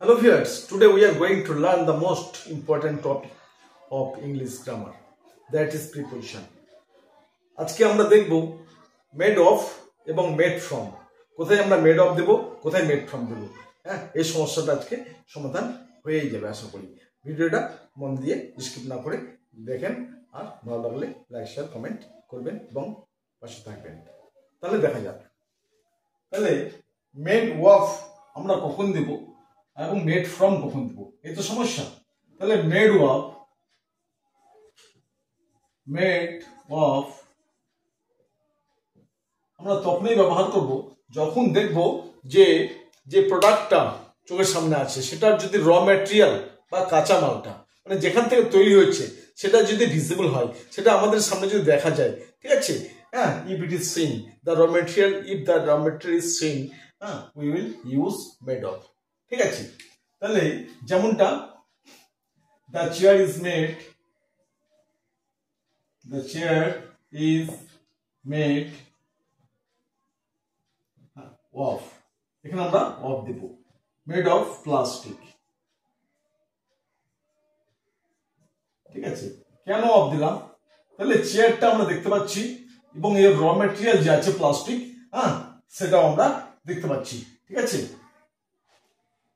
Hello viewers, today we are going to learn the most important topic of English grammar, that is preposition. আজকে আমরা দেখব made of এবং made from। কোথায় আমরা made of দেব, কোথায় made from দেব। হ্যাঁ, এই সমস্যাটা আজকে সমাধান হয়েই যাবে আশা করি। ভিডিওটা মন দিয়ে স্কিপ না করে দেখেন, আর ভালো লাগলে লাইক শেয়ার কমেন্ট করবেন এবং পাশে থাকবেন। তাহলে দেখা যাক। তাহলে made of আমরা কখন দেব এবং মেড ফ্রম কখন দেব, এই তো সমস্যা। তাহলে মেড অফ আমরা তখনই ব্যবহার করব যখন দেখব যে যে প্রোডাক্টটা চোখের সামনে আছে সেটার যদি র ম্যাটেরিয়াল বা কাঁচা মালটা মানে যেখান থেকে তৈরি হয়েছে সেটা যদি ভিজিবল হয়, সেটা আমাদের সামনে যদি দেখা যায়, ঠিক আছে। হ্যাঁ, if it is seen the র ম্যাটেরিয়াল, ইফ দ্য র material is seen, we will use made of. ঠিক আছে, তাহলে যেমনটা the chair is made of, এখানে আমরা অফ দেব, মেড অফ প্লাস্টিক। ঠিক আছে, কেন অফ দিলাম? তাহলে চেয়ারটা আমরা দেখতে পাচ্ছি এবং এর র ম্যাটেরিয়াল যে আছে প্লাস্টিক, সেটাও আমরা দেখতে পাচ্ছি। ঠিক আছে,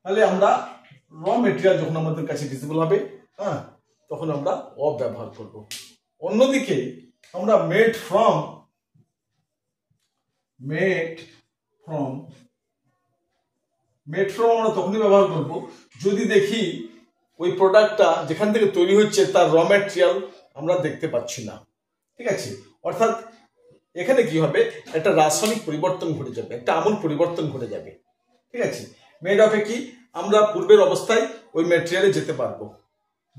তাহলে আমরা র মেটেরিয়াল যখন আমাদের কাছে ভিজিবল হবে, তখন আমরা অফ ব্যবহার করব। অন্যদিকে আমরা মেড ফ্রম আমরা তখনই ব্যবহার করব যদি দেখি ওই প্রোডাক্টটা যেখান থেকে তৈরি হচ্ছে তার র ম্যাটেরিয়াল আমরা দেখতে পাচ্ছি না। ঠিক আছে, অর্থাৎ এখানে কি হবে, একটা রাসায়নিক পরিবর্তন ঘটে যাবে, একটা আমূল পরিবর্তন ঘটে যাবে। ঠিক আছে, মেড অফে কি আমরা পূর্বের অবস্থায় ওই ম্যাটেরিয়ালে যেতে পারবো।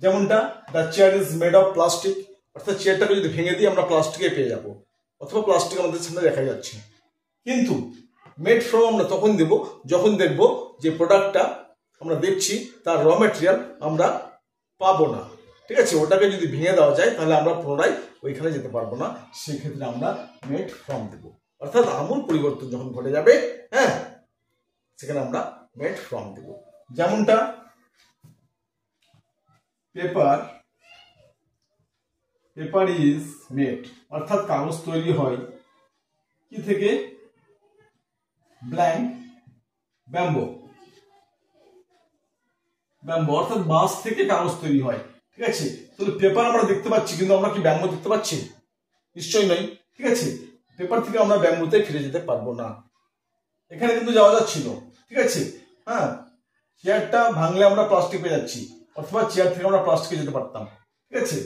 যেমনটা the chair is made of plastic, অর্থাৎ চেয়ারটাকে যদি ভেঙে দিই আমরা প্লাস্টিকে পেয়ে যাব, অথবা প্লাস্টিক আমাদের সামনে দেখা যাচ্ছে। কিন্তু মেড ফ্রম আমরা তখন দেব যখন দেখব যে প্রোডাক্টটা আমরা দেখছি তার র ম্যাটেরিয়াল আমরা পাবো না। ঠিক আছে, ওটাকে যদি ভেঙে দেওয়া যায় তাহলে আমরা পুনরায় ওইখানে যেতে পারবো না, সেক্ষেত্রে আমরা মেড ফ্রম দেব। অর্থাৎ আমূল পরিবর্তন যখন ঘটে যাবে, সেখানে আমরা মেড ফ্রম দেব। যেমনটা পেপার ইজ মেড, অর্থাৎ কাগজ তৈরি হয় কি থেকে? ব্যাম্বো, অর্থাৎ বাঁশ থেকে কাগজ তৈরি হয়। ঠিক আছে, তাহলে পেপার আমরা দেখতে পাচ্ছি, কিন্তু আমরা কি ব্যাম্বো দেখতে পাচ্ছি? নিশ্চয়ই নয়। ঠিক আছে, পেপার থেকে আমরা ব্যাম্বোতে ফিরে যেতে পারবো না, এখানে কিন্তু যাওয়া যাচ্ছিল। ঠিক আছে, চেয়ারটা ভাঙলে আমরা প্লাস্টিক পেয়ে যাচ্ছি, অথবা চেয়ার থেকে আমরা প্লাস্টিকে যেতে পারতাম। ঠিক আছে,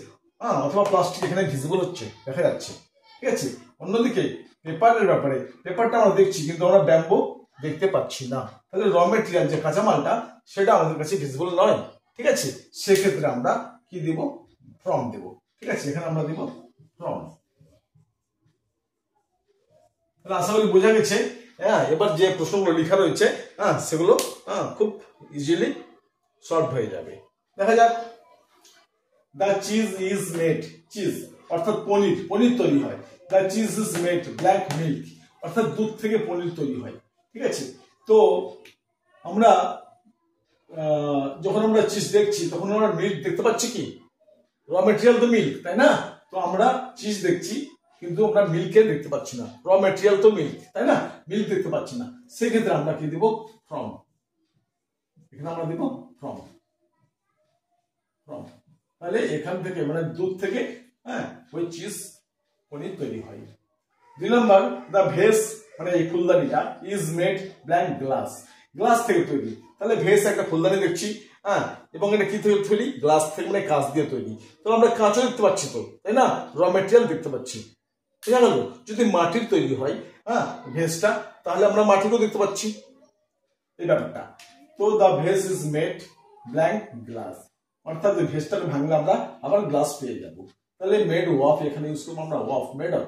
অথবা প্লাস্টিক এখানে ভিজিবল হচ্ছে, দেখা যাচ্ছে। ঠিক আছে, অন্যদিকে পেপারের ব্যাপারে পেপারটা আমরা দেখছি কিন্তু আমরা ব্যাম্বো দেখতে পাচ্ছি না, তাহলে র মেটেরিয়াল যে কাঁচামালটা সেটা আমাদের কাছে ভিজিবল নয়। ঠিক আছে, সেক্ষেত্রে আমরা কি দিব? ফ্রম দেব। ঠিক আছে, এখানে আমরা দিব ফ্রম। তাহলে আশা করি বোঝা গেছে। এবার যে প্রশ্নগুলো লেখা রয়েছে সেগুলো খুব ইজিলি সলভ হয়ে যাবে। দেখা যাক। The cheese is made, cheese অর্থাৎ পনির তৈরি হয়। The cheese is made black milk, অর্থাৎ দুধ থেকে পনির তৈরি হয়। ঠিক আছে, তো আমরা যখন আমরা চিজ দেখছি তখন আমরা মিল্ক দেখতে পাচ্ছি, কি র মেটেরিয়াল তো মিল্ক, তাই না? তো আমরা চিজ দেখছি কিন্তু আমরা মিল্কে দেখতে পাচ্ছি না, র মেটেরিয়াল তো মিল্ক, তাই না? মিল্ক দেখতে পাচ্ছি না, সেক্ষেত্রে আমরা কি দিব? ফ্রম। এখানে আমরা দিব ফ্রম। তাহলে এখান থেকে মানে দুধ থেকে ওই চিজ পনির তৈরি হয়। 2 নম্বর, দ্য ভেস মানে এই ফুলদানিটা ইজ মেড ব্ল্যাঙ্ক গ্লাস থেকে তৈরি। তাহলে ভেস একটা ফুলদানি দেখছি, এবং এটা কি থেকে তৈরি? গ্লাস থেকে, মানে কাঁচ দিয়ে তৈরি। তো আমরা কাঁচও দেখতে পাচ্ছি, তো তাই না? র মেটেরিয়াল দেখতে পাচ্ছি। ঠিক আছে, যদি মাটির তৈরি হয় ভেসটা, তাহলে আমরা মাটিকেও দেখতে পাচ্ছি, এই ব্যাপারটা। তো the vase is made blank glass, অর্থাৎ ওই ভেসটাকে ভাঙলে আমরা আবার গ্লাস পেয়ে যাব। তাহলে মেড অফ এখানে ইউজ করবো আমরা, of, made of.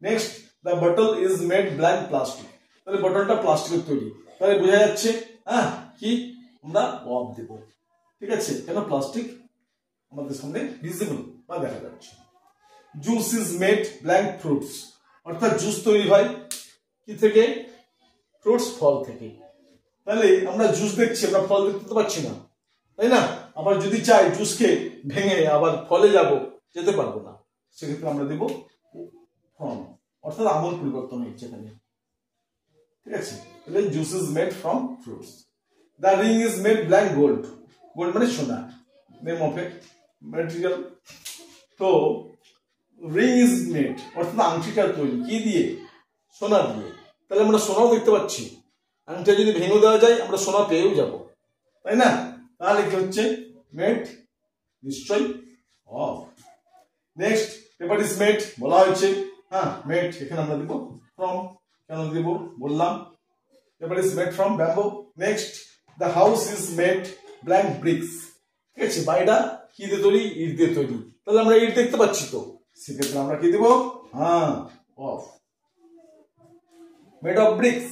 Next, the bottle is made blank plastic, তাহলে বটলটা প্লাস্টিকের তৈরি, তাহলে বোঝা যাচ্ছে কি আমরা অফ দেব। ঠিক আছে, কেন? প্লাস্টিক আমাদের সামনে ভিজিবল বা দেখা যাচ্ছে। Juice is made blank fruits, অর্থাৎ জুস তৈরি হয় কি থেকে? ফ্রুটস, ফল থেকে। তাহলে আমরা জুস দেখছি, আমরা ফল দেখতে পাচ্ছি না, তাই না? আবার যদি চাই জুসকে ভেঙে আবার ফলে যেতে পারবো না, সেক্ষেত্রে আমরা দেব ফ্রম, অর্থাৎ আমল পরিবর্তন হচ্ছে এখানে, ঠিক আছে? তাহলে juice is made from fruits. The ring is made black gold, gold মানে সোনা, নেম অফ এ ম্যাটেরিয়াল। তো রিং ইজ মেড অর্থাৎ আংটিটা তৈরি কি দিয়ে? সোনা দিয়ে। তাহলে আমরা সোনাও দেখতে পাচ্ছি, আংটিটা যদি ভেঙে দেওয়া যায় আমরা সোনা পেয়েও যাব, তাই না? তাহলে কি হচ্ছে? মেড, নিশ্চয় of. Next, paper is made বলা হয়েছে, হ্যাঁ মেড এখানে আমরা দিব ফ্রম, কেন দিব বললাম, paper is made from bamboo. Next, the house is made blank bricks, ঠিক আছে? বাড়িটা কি দিয়ে তৈরি? ইট দিয়ে তৈরি। তাহলে আমরা ইট দেখতে পাচ্ছি তো, সেক্ষেত্রে আমরা কি দিব? হ্যাঁ of, made of bricks.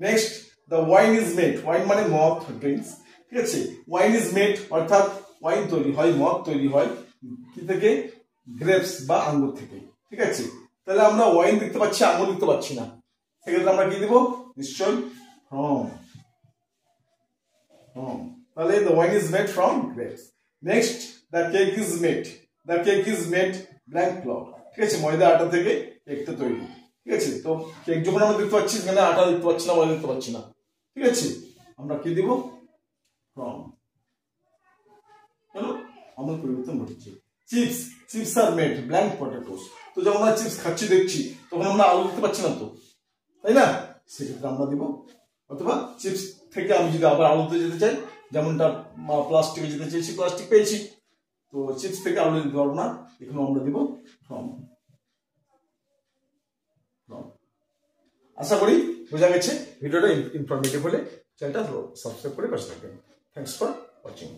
Next, the wine is made, wine মানে মদ, ড্রিঙ্কস, ঠিক আছে? ওয়াইন ইজ মেড অর্থাৎ ওয়াইন তৈরি হয়, মদ তৈরি হয় কি থেকে? গ্রেপস বা আঙ্গুর থেকে, ঠিক আছে? তাহলে আমরা ওয়াইন দেখতে পাচ্ছি, আঙ্গুর দেখতে পাচ্ছি না, সেক্ষেত্রে আমরা কি দিব? নিশ্চয় ফ্রম, তাহলে the wine is made from grapes. Next, the cake is made, the cake is made blank flour, ঠিক আছে? ময়দা আটা থেকে কেকটা তৈরি, ঠিক আছে? তো কেক যখন আমরা দেখতে পাচ্ছি, সেখানে আটা দেখতে পাচ্ছি না, ময়দা দেখতে পাচ্ছি না, ঠিক আছে? আমরা কি দিব? ফ্রম, কেন? আমল পরিবর্তন ঘটছে। Chips, chips are made blank potatoes, তো যখন আমরা চিপস খাচ্ছি দেখছি, তখন আমরা আলু দেখতে পাচ্ছি না তো, তাই না? সেক্ষেত্রে আমরা দিব, অথবা চিপস থেকে আমি যদি আবার আলুতে যেতে চাই, যেমনটা প্লাস্টিকে যেতে চাইছি, প্লাস্টিক পেয়েছি, তো চিপস থেকে আলু দিতে পারবো না, এখানে আমরা দিব ফ্রম। আশা করি বোঝা গেছে। ভিডিওটা ইনফরমেটিভ হলে চ্যানেলটা সাবস্ক্রাইব করে পাশে থাকবেন। Thanks for watching.